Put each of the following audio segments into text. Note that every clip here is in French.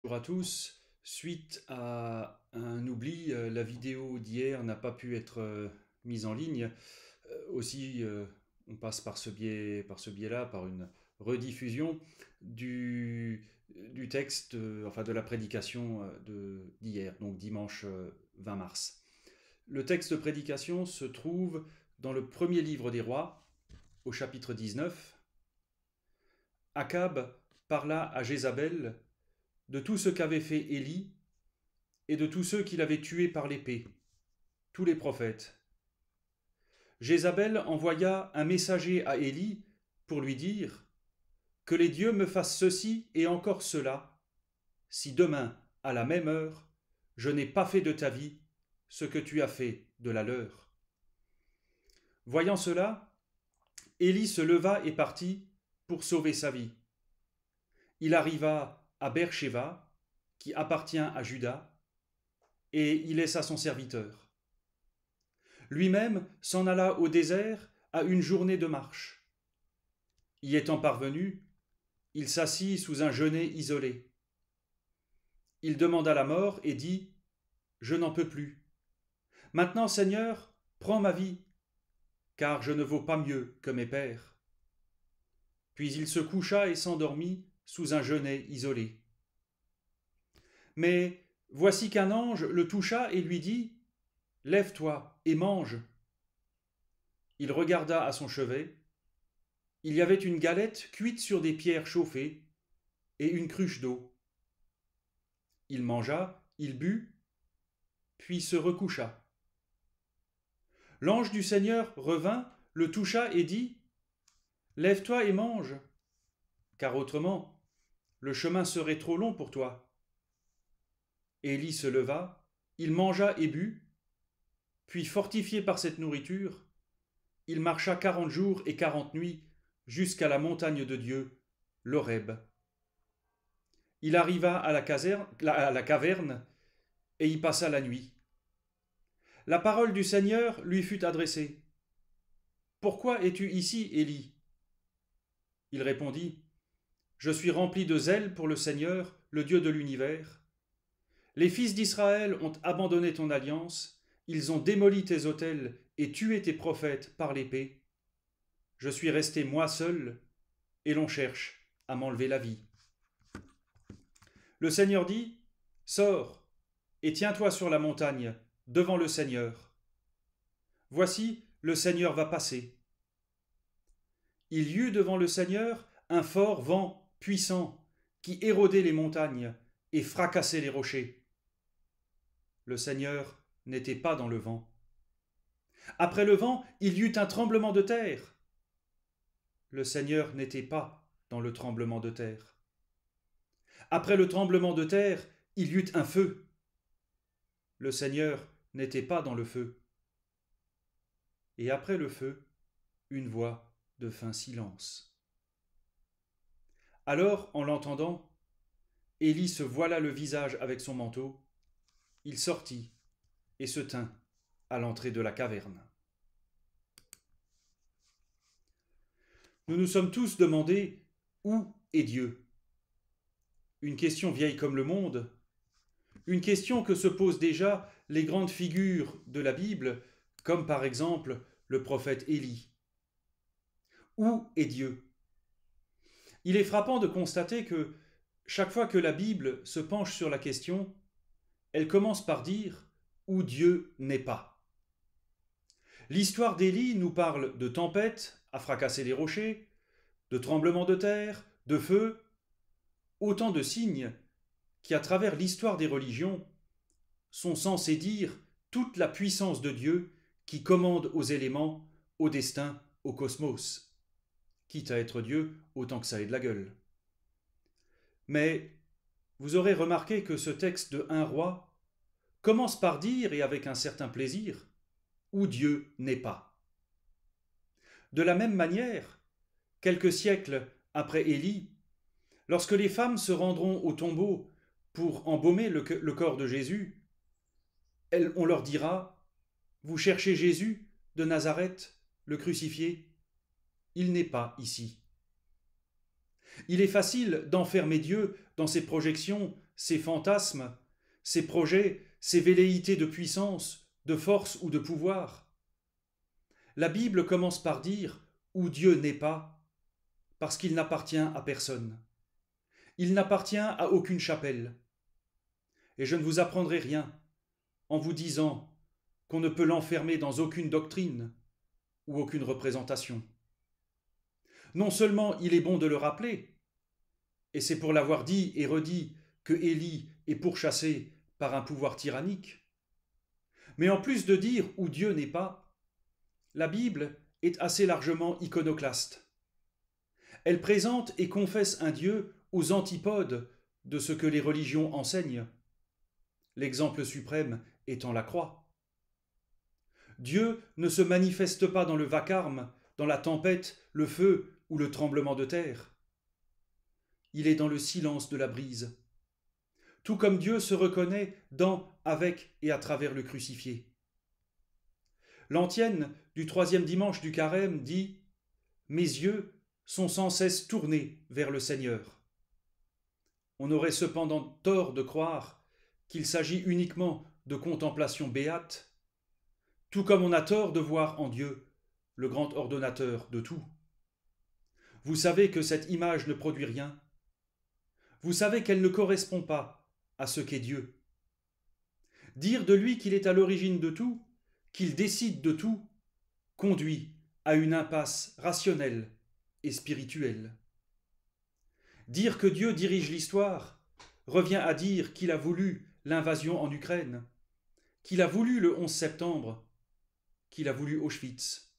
Bonjour à tous. Suite à un oubli, la vidéo d'hier n'a pas pu être mise en ligne. Aussi, on passe par ce biais-là, par une rediffusion du texte, enfin de la prédication d'hier, donc dimanche 20 mars. Le texte de prédication se trouve dans le premier livre des rois, au chapitre 19. Akab parla à Jézabel de tout ce qu'avait fait Élie et de tous ceux qu'il avait tués par l'épée, tous les prophètes. Jézabel envoya un messager à Élie pour lui dire « Que les dieux me fassent ceci et encore cela, si demain, à la même heure, je n'ai pas fait de ta vie ce que tu as fait de la leur. » Voyant cela, Élie se leva et partit pour sauver sa vie. Il arriva à Beer-Shéva, qui appartient à Juda, et y laissa son serviteur. Lui-même s'en alla au désert à une journée de marche. Y étant parvenu, il s'assit sous un genêt isolé. Il demanda la mort et dit « Je n'en peux plus. Maintenant, Seigneur, prends ma vie, car je ne vaux pas mieux que mes pères. » Puis il se coucha et s'endormit sous un genêt isolé. Mais voici qu'un ange le toucha et lui dit « Lève-toi et mange. » Il regarda à son chevet. Il y avait une galette cuite sur des pierres chauffées et une cruche d'eau. Il mangea, il but, puis se recoucha. L'ange du Seigneur revint, le toucha et dit « Lève-toi et mange, car autrement le chemin serait trop long pour toi. » Élie se leva, il mangea et but, puis fortifié par cette nourriture, il marcha 40 jours et 40 nuits jusqu'à la montagne de Dieu, l'Horeb. Il arriva à la caverne et y passa la nuit. La parole du Seigneur lui fut adressée. « Pourquoi es-tu ici, Élie » Il répondit « Je suis rempli de zèle pour le Seigneur, le Dieu de l'univers. Les fils d'Israël ont abandonné ton alliance, ils ont démoli tes autels et tué tes prophètes par l'épée. Je suis resté moi seul, et l'on cherche à m'enlever la vie. » Le Seigneur dit « Sors et tiens-toi sur la montagne, devant le Seigneur. Voici, le Seigneur va passer. » Il y eut devant le Seigneur un fort vent puissant qui érodait les montagnes et fracassait les rochers. Le Seigneur n'était pas dans le vent. Après le vent, il y eut un tremblement de terre. Le Seigneur n'était pas dans le tremblement de terre. Après le tremblement de terre, il y eut un feu. Le Seigneur n'était pas dans le feu. Et après le feu, une voix de fin silence. Alors, en l'entendant, Élie se voila le visage avec son manteau. Il sortit et se tint à l'entrée de la caverne. Nous nous sommes tous demandé où est Dieu ? Une question vieille comme le monde, une question que se posent déjà les grandes figures de la Bible, comme par exemple le prophète Élie. Où est Dieu ? Il est frappant de constater que chaque fois que la Bible se penche sur la question, elle commence par dire « où Dieu n'est pas ». L'histoire d'Élie nous parle de tempêtes à fracasser les rochers, de tremblements de terre, de feu, autant de signes qui, à travers l'histoire des religions, sont censés dire toute la puissance de Dieu qui commande aux éléments, au destin, au cosmos. Quitte à être Dieu, autant que ça ait de la gueule. Mais vous aurez remarqué que ce texte de 1 Roi commence par dire, et avec un certain plaisir, où Dieu n'est pas. De la même manière, quelques siècles après Élie, lorsque les femmes se rendront au tombeau pour embaumer le corps de Jésus, on leur dira « Vous cherchez Jésus de Nazareth, le crucifié ? Il n'est pas ici. » Il est facile d'enfermer Dieu dans ses projections ses fantasmes, ses projets, ses velléités de puissance, de force ou de pouvoir. La Bible commence par dire « où Dieu n'est pas », parce qu'il n'appartient à personne. Il n'appartient à aucune chapelle. Et je ne vous apprendrai rien en vous disant qu'on ne peut l'enfermer dans aucune doctrine ou aucune représentation. Non seulement il est bon de le rappeler, et c'est pour l'avoir dit et redit que Élie est pourchassé par un pouvoir tyrannique, mais en plus de dire où Dieu n'est pas, la Bible est assez largement iconoclaste. Elle présente et confesse un Dieu aux antipodes de ce que les religions enseignent, l'exemple suprême étant la croix. Dieu ne se manifeste pas dans le vacarme, dans la tempête, le feu ou le tremblement de terre. Il est dans le silence de la brise. Tout comme Dieu se reconnaît dans, avec et à travers le crucifié. L'antienne du 3e dimanche du Carême dit « Mes yeux sont sans cesse tournés vers le Seigneur ». On aurait cependant tort de croire qu'il s'agit uniquement de contemplation béate, tout comme on a tort de voir en Dieu le grand ordonnateur de tout. Vous savez que cette image ne produit rien. Vous savez qu'elle ne correspond pas à ce qu'est Dieu. Dire de lui qu'il est à l'origine de tout, qu'il décide de tout, conduit à une impasse rationnelle et spirituelle. Dire que Dieu dirige l'histoire revient à dire qu'il a voulu l'invasion en Ukraine, qu'il a voulu le 11 septembre, qu'il a voulu Auschwitz.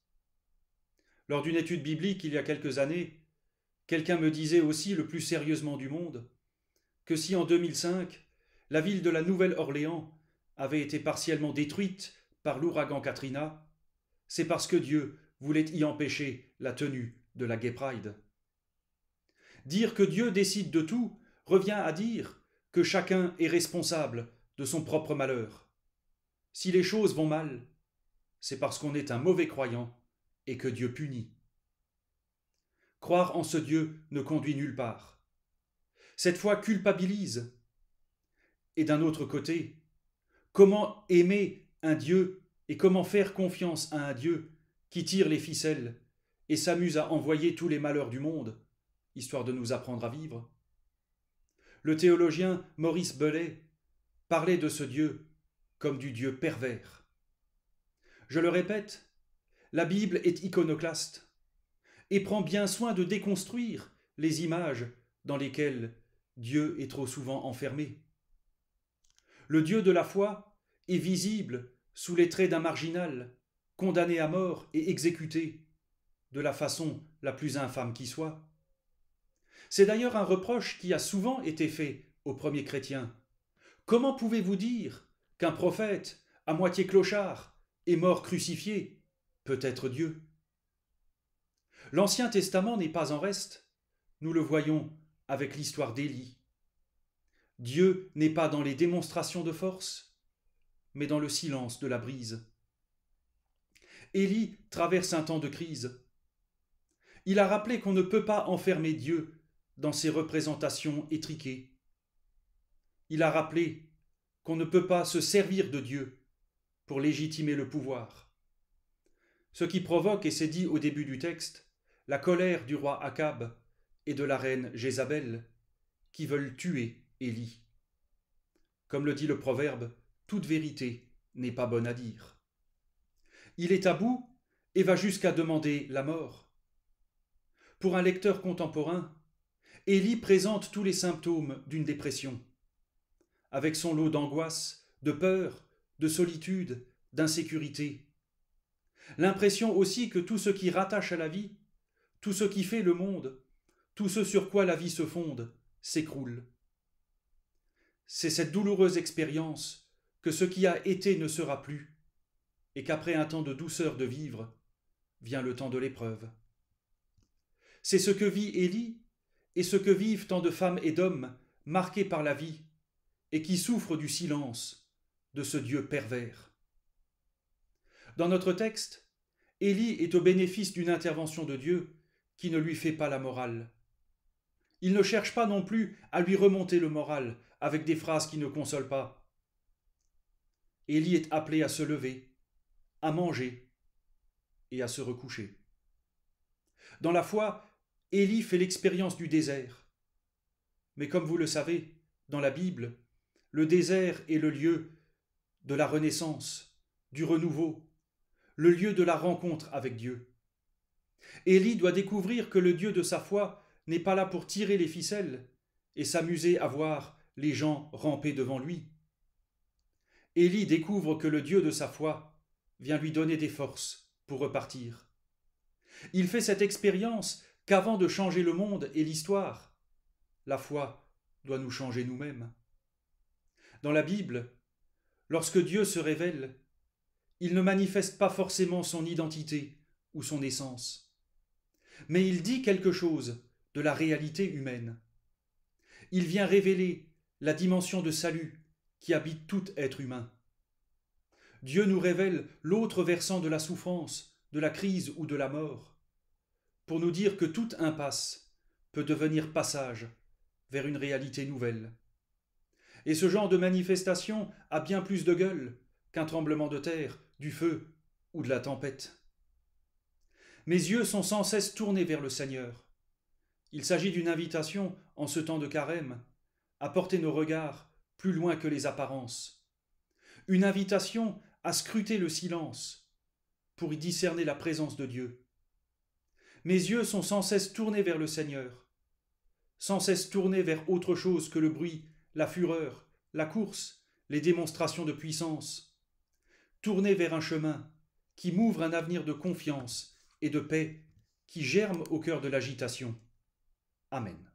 Lors d'une étude biblique il y a quelques années, quelqu'un me disait aussi le plus sérieusement du monde que si en 2005, la ville de la Nouvelle-Orléans avait été partiellement détruite par l'ouragan Katrina, c'est parce que Dieu voulait y empêcher la tenue de la Gay Pride. Dire que Dieu décide de tout revient à dire que chacun est responsable de son propre malheur. Si les choses vont mal, c'est parce qu'on est un mauvais croyant et que Dieu punit. Croire en ce Dieu ne conduit nulle part. Cette foi culpabilise. Et d'un autre côté, comment aimer un Dieu et comment faire confiance à un Dieu qui tire les ficelles et s'amuse à envoyer tous les malheurs du monde, histoire de nous apprendre à vivre? Le théologien Maurice Bellet parlait de ce Dieu comme du Dieu pervers. Je le répète, la Bible est iconoclaste et prend bien soin de déconstruire les images dans lesquelles Dieu est trop souvent enfermé. Le Dieu de la foi est visible sous les traits d'un marginal, condamné à mort et exécuté, de la façon la plus infâme qui soit. C'est d'ailleurs un reproche qui a souvent été fait aux premiers chrétiens. Comment pouvez-vous dire qu'un prophète, à moitié clochard, est mort crucifié, peut être Dieu? L'Ancien Testament n'est pas en reste. Nous le voyons avec l'histoire d'Élie. Dieu n'est pas dans les démonstrations de force, mais dans le silence de la brise. Élie traverse un temps de crise. Il a rappelé qu'on ne peut pas enfermer Dieu dans ses représentations étriquées. Il a rappelé qu'on ne peut pas se servir de Dieu pour légitimer le pouvoir. Ce qui provoque, et c'est dit au début du texte, la colère du roi Akab et de la reine Jézabel, qui veulent tuer Élie. Comme le dit le proverbe, toute vérité n'est pas bonne à dire. Il est à bout et va jusqu'à demander la mort. Pour un lecteur contemporain, Élie présente tous les symptômes d'une dépression, avec son lot d'angoisse, de peur, de solitude, d'insécurité. L'impression aussi que tout ce qui rattache à la vie, tout ce qui fait le monde, tout ce sur quoi la vie se fonde, s'écroule. C'est cette douloureuse expérience que ce qui a été ne sera plus, et qu'après un temps de douceur de vivre, vient le temps de l'épreuve. C'est ce que vit Élie et ce que vivent tant de femmes et d'hommes marqués par la vie et qui souffrent du silence de ce Dieu pervers. Dans notre texte, Élie est au bénéfice d'une intervention de Dieu qui ne lui fait pas la morale. Il ne cherche pas non plus à lui remonter le moral avec des phrases qui ne consolent pas. Élie est appelé à se lever, à manger et à se recoucher. Dans la foi, Élie fait l'expérience du désert. Mais comme vous le savez, dans la Bible, le désert est le lieu de la renaissance, du renouveau, le lieu de la rencontre avec Dieu. Élie doit découvrir que le Dieu de sa foi n'est pas là pour tirer les ficelles et s'amuser à voir les gens ramper devant lui. Élie découvre que le Dieu de sa foi vient lui donner des forces pour repartir. Il fait cette expérience qu'avant de changer le monde et l'histoire, la foi doit nous changer nous-mêmes. Dans la Bible, lorsque Dieu se révèle, il ne manifeste pas forcément son identité ou son essence, mais il dit quelque chose de la réalité humaine. Il vient révéler la dimension de salut qui habite tout être humain. Dieu nous révèle l'autre versant de la souffrance, de la crise ou de la mort, pour nous dire que toute impasse peut devenir passage vers une réalité nouvelle. Et ce genre de manifestation a bien plus de gueule qu'un tremblement de terre, du feu ou de la tempête. Mes yeux sont sans cesse tournés vers le Seigneur. Il s'agit d'une invitation, en ce temps de carême, à porter nos regards plus loin que les apparences. Une invitation à scruter le silence pour y discerner la présence de Dieu. Mes yeux sont sans cesse tournés vers le Seigneur, sans cesse tournés vers autre chose que le bruit, la fureur, la course, les démonstrations de puissance, tournés vers un chemin qui m'ouvre un avenir de confiance et de paix qui germe au cœur de l'agitation. Amen.